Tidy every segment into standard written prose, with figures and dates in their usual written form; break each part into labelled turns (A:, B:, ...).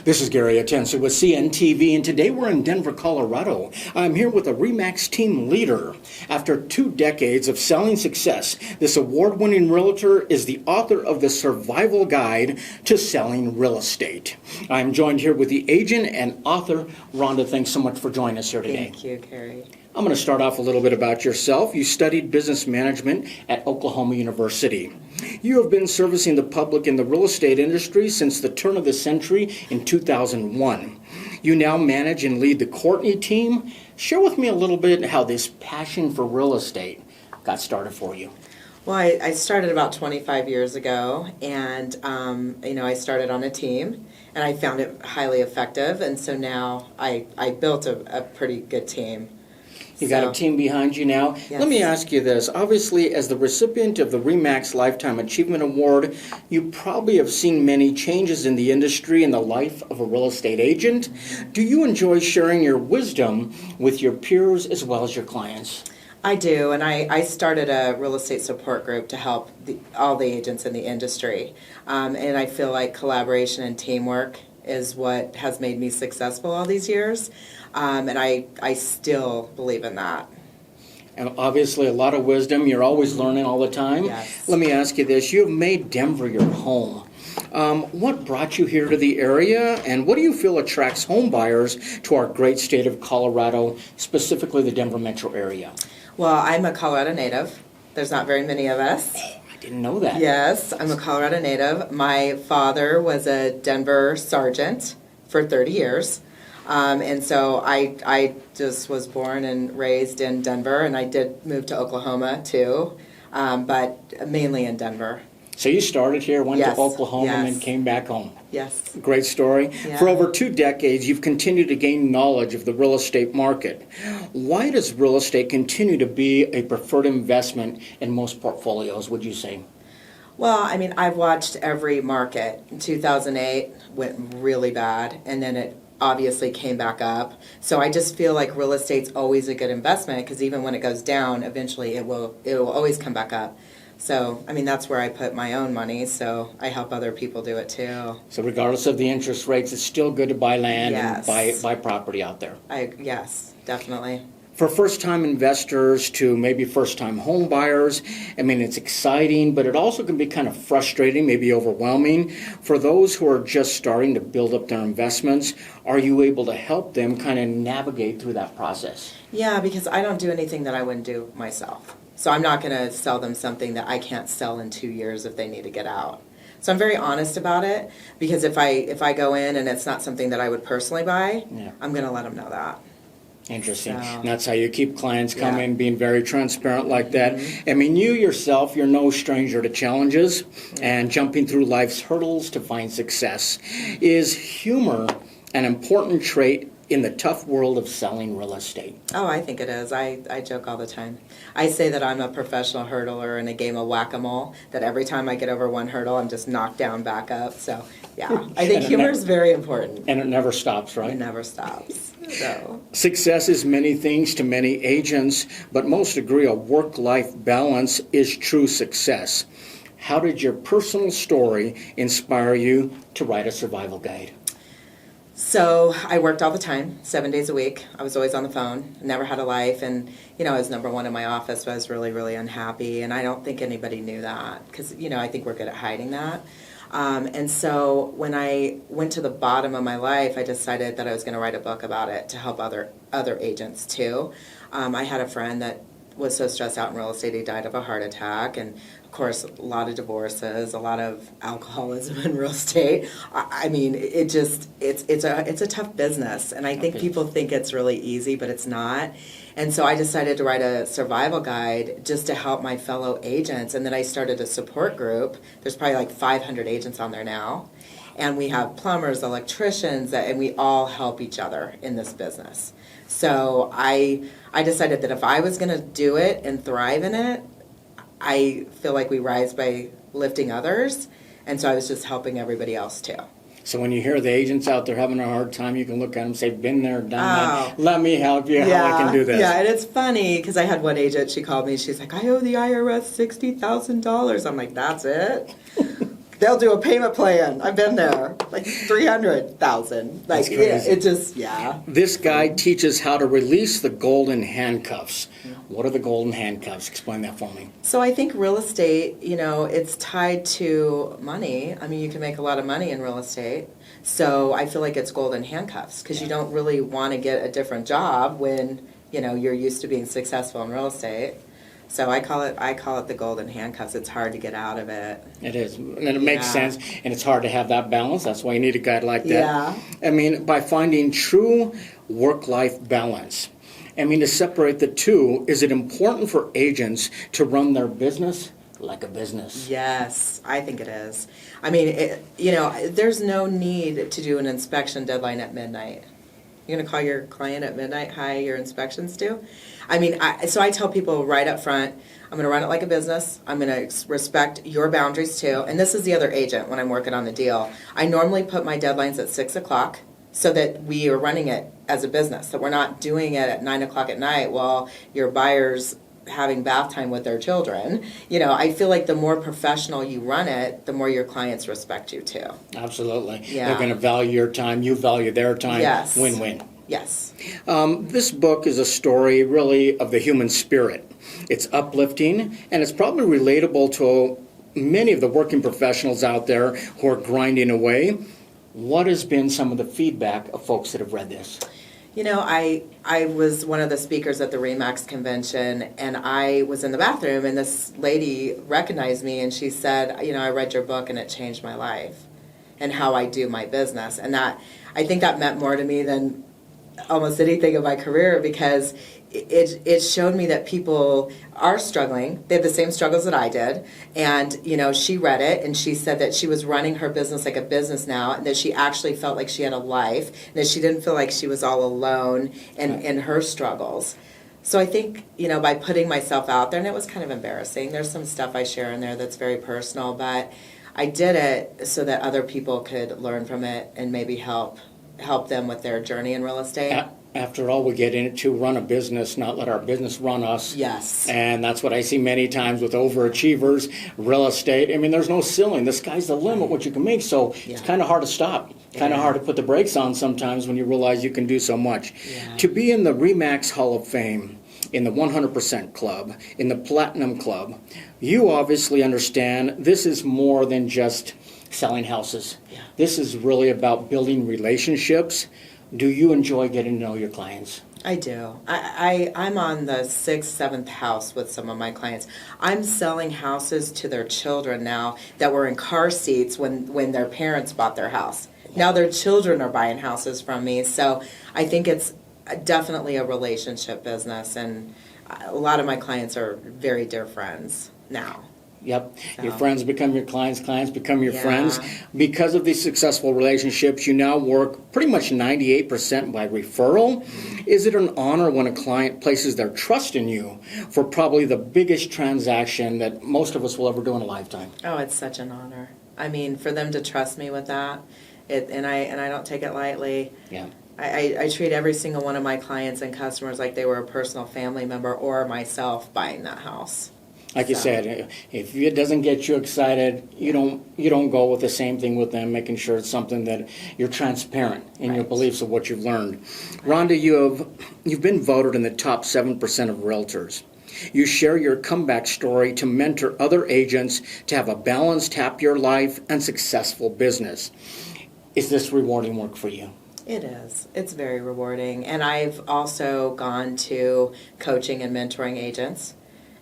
A: This is Gary Atencio with CNTV, and today we're in Denver, Colorado. I'm here with a ReMax team leader. After 2 decades of selling success, this award-winning realtor is the author of the Survival Guide to Selling Real Estate. I'm joined here with the agent and author, Rhonda. Thanks so much for joining us here today.
B: Thank you, Gary.
A: I'm going to start off a little bit about yourself. You studied business management at Oklahoma University. You have been servicing the public in the real estate industry since the turn of the century in 2001. You now manage and lead the Courtney team. Share with me a little bit how this passion for real estate got started for you.
B: Well, I started about 25 years ago, and I started on a team, and I found it highly effective, and so now I built a pretty good team.
A: You got a team behind you now.
B: Yes.
A: Let me ask you this. Obviously, as the recipient of the ReMax Lifetime Achievement Award, you probably have seen many changes in the industry and the life of a real estate agent. Do you enjoy sharing your wisdom with your peers as well as your clients?
B: I do, and I started a real estate support group to help all the agents in the industry. And I feel like collaboration and teamwork is what has made me successful all these years. And I still believe in that.
A: And obviously a lot of wisdom. You're always learning all the time.
B: Yes.
A: Let me ask you this. You have made Denver your home. What brought you here to the area, and what do you feel attracts home buyers to our great state of Colorado, specifically the Denver metro area?
B: Well, I'm a Colorado native. There's not very many of us.
A: I didn't know that.
B: Yes, I'm a Colorado native. My father was a Denver sergeant for 30 years. And so I just was born and raised in Denver, and I did move to Oklahoma too, but mainly in Denver.
A: So you started here, went
B: Yes,
A: to Oklahoma,
B: yes.
A: and then came back home.
B: Yes.
A: Great story.
B: Yeah.
A: For over 2 decades, you've continued to gain knowledge of the real estate market. Why does real estate continue to be a preferred investment in most portfolios, would you say?
B: Well, I mean, I've watched every market. In 2008 went really bad, and then it obviously came back up. So I just feel like real estate's always a good investment, because even when it goes down, eventually it will always come back up. So, I mean, that's where I put my own money, so I help other people do it too.
A: So regardless of the interest rates, it's still good to buy land
B: Yes.
A: and buy property out there.
B: Yes, definitely.
A: For first-time investors to maybe first-time home buyers, I mean, it's exciting, but it also can be kind of frustrating, maybe overwhelming. For those who are just starting to build up their investments, are you able to help them kind of navigate through that process?
B: Yeah, because I don't do anything that I wouldn't do myself. So I'm not going to sell them something that I can't sell in 2 years if they need to get out. So I'm very honest about it, because if I go in and it's not something that I would personally buy,
A: Yeah.
B: I'm going to let them know that.
A: Interesting.
B: So,
A: And that's how you keep clients
B: Yeah.
A: coming, being very transparent like that. I mean, you yourself, you're no stranger to challenges and jumping through life's hurdles to find success. Is humor an important trait in the tough world of selling real estate?
B: Oh, I think it is. I joke all the time. I say that I'm a professional hurdler in a game of whack-a-mole, that every time I get over one hurdle, I'm just knocked down back up. So, yeah, I think humor is very important.
A: And it never stops, right?
B: It never stops. So.
A: Success is many things to many agents, but most agree a work-life balance is true success. How did your personal story inspire you to write a survival guide?
B: So I worked all the time, 7 days a week. I was always on the phone, never had a life, and I was number one in my office, but I was really, really unhappy, and I don't think anybody knew that, because I think we're good at hiding that. And so when I went to the bottom of my life, I decided that I was going to write a book about it to help other agents too. I had a friend that was so stressed out in real estate, he died of a heart attack, and of course a lot of divorces, a lot of alcoholism in real estate. I mean, it's a tough business, and I think people think it's really easy, but it's not. And so I decided to write a survival guide just to help my fellow agents, and then I started a support group. There's probably like 500 agents on there now, and we have plumbers, electricians, and we all help each other in this business. So I decided that if I was going to do it and thrive in it, I feel like we rise by lifting others, and so I was just helping everybody else too.
A: So when you hear the agents out there having a hard time, you can look at them and say, been there, done that. Let me help you how I can do this.
B: Yeah, and it's funny because I had one agent, she called me, she's like, I owe the IRS $60,000. I'm like, that's it? they'll do a payment plan. I've been there, like 300,000. Like, yeah, it just, yeah.
A: This guy teaches how to release the golden handcuffs. What are the golden handcuffs? Explain that for me.
B: So I think real estate, it's tied to money. I mean, you can make a lot of money in real estate. So I feel like it's golden handcuffs because you don't really want to get a different job when, you're used to being successful in real estate. So I call it the golden handcuffs. It's hard to get out of it.
A: It is, and it makes sense, and it's hard to have that balance. That's why you need a guide like that.
B: Yeah.
A: I mean, by finding true work-life balance. I mean, to separate the two, is it important for agents to run their business like a business?
B: Yes, I think it is. I mean, there's no need to do an inspection deadline at midnight. You're going to call your client at midnight, hi, your inspection's due? I mean, so I tell people right up front, I'm going to run it like a business. I'm going to respect your boundaries too. And this is the other agent when I'm working on the deal. I normally put my deadlines at 6 o'clock so that we are running it as a business, that we're not doing it at 9 o'clock at night while your buyer's having bath time with their children. I feel like the more professional you run it, the more your clients respect you too.
A: Absolutely.
B: Yeah.
A: They're going to value your time. You value their time.
B: Yes.
A: Win-win.
B: Yes.
A: This book is a story really of the human spirit. It's uplifting, and it's probably relatable to many of the working professionals out there who are grinding away. What has been some of the feedback of folks that have read this?
B: I was one of the speakers at the ReMax convention, and I was in the bathroom, and this lady recognized me, and she said, I read your book, and it changed my life and how I do my business. And I think that meant more to me than almost anything in my career, because it showed me that people are struggling. They have the same struggles that I did. And, she read it, and she said that she was running her business like a business now, and that she actually felt like she had a life, and that she didn't feel like she was all alone in her struggles. So I think, by putting myself out there, and it was kind of embarrassing. There's some stuff I share in there that's very personal, but I did it so that other people could learn from it and maybe help them with their journey in real estate.
A: After all, we get in it to run a business, not let our business run us.
B: Yes.
A: And that's what I see many times with overachievers, real estate. I mean, there's no ceiling. The sky's the limit, what you can make. So it's kind of hard to stop. Kind of hard to put the brakes on sometimes when you realize you can do so much.
B: Yeah.
A: To be in the ReMax Hall of Fame, in the 100% Club, in the Platinum Club, you obviously understand this is more than just selling houses.
B: Yeah.
A: This is really about building relationships. Do you enjoy getting to know your clients?
B: I do. I'm on the 6th, 7th house with some of my clients. I'm selling houses to their children now that were in car seats when their parents bought their house. Now their children are buying houses from me. So I think it's definitely a relationship business, and a lot of my clients are very dear friends now.
A: Yep.
B: So.
A: Your friends become your clients become your friends. Because of these successful relationships, you now work pretty much 98% by referral. Is it an honor when a client places their trust in you for probably the biggest transaction that most of us will ever do in a lifetime?
B: Oh, it's such an honor. I mean, for them to trust me with that, and I don't take it lightly.
A: Yeah.
B: I treat every single one of my clients and customers like they were a personal family member or myself buying that house.
A: Like you said, if it doesn't get you excited, you don't go with the same thing with them, making sure it's something that you're transparent in your beliefs of what you've learned. Rhonda, you've been voted in the top 7% of realtors. You share your comeback story to mentor other agents to have a balanced, happier life and successful business. Is this rewarding work for you?
B: It is. It's very rewarding. And I've also gone to coaching and mentoring agents.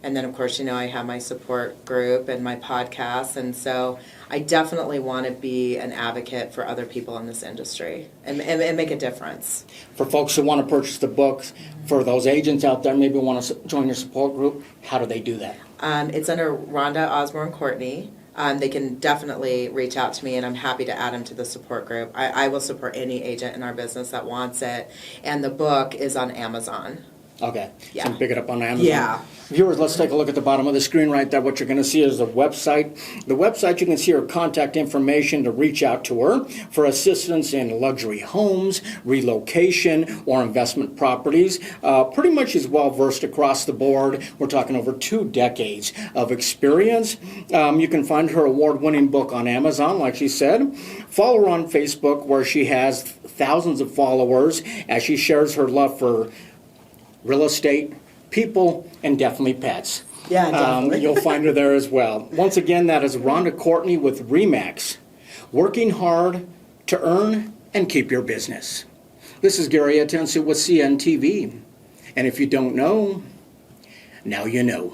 B: And then, of course, I have my support group and my podcast. And so I definitely want to be an advocate for other people in this industry and make a difference.
A: For folks who want to purchase the books, for those agents out there maybe want to join your support group, how do they do that?
B: It's under Rhonda Osborne Courtney. They can definitely reach out to me, and I'm happy to add them to the support group. I will support any agent in our business that wants it. And the book is on Amazon.
A: Okay.
B: Yeah.
A: So you can pick it up on Amazon.
B: Yeah.
A: Viewers, let's take a look at the bottom of the screen right there. What you're going to see is the website. The website, you can see her contact information to reach out to her for assistance in luxury homes, relocation, or investment properties. Pretty much is well versed across the board. We're talking over 2 decades of experience. You can find her award-winning book on Amazon, like she said. Follow her on Facebook, where she has thousands of followers as she shares her love for real estate, people, and definitely pets.
B: Yeah, definitely.
A: You'll find her there as well. Once again, that is Rhonda Courtney with ReMax, working hard to earn and keep your business. This is Gary Atencio with CNTV. And if you don't know, now you know.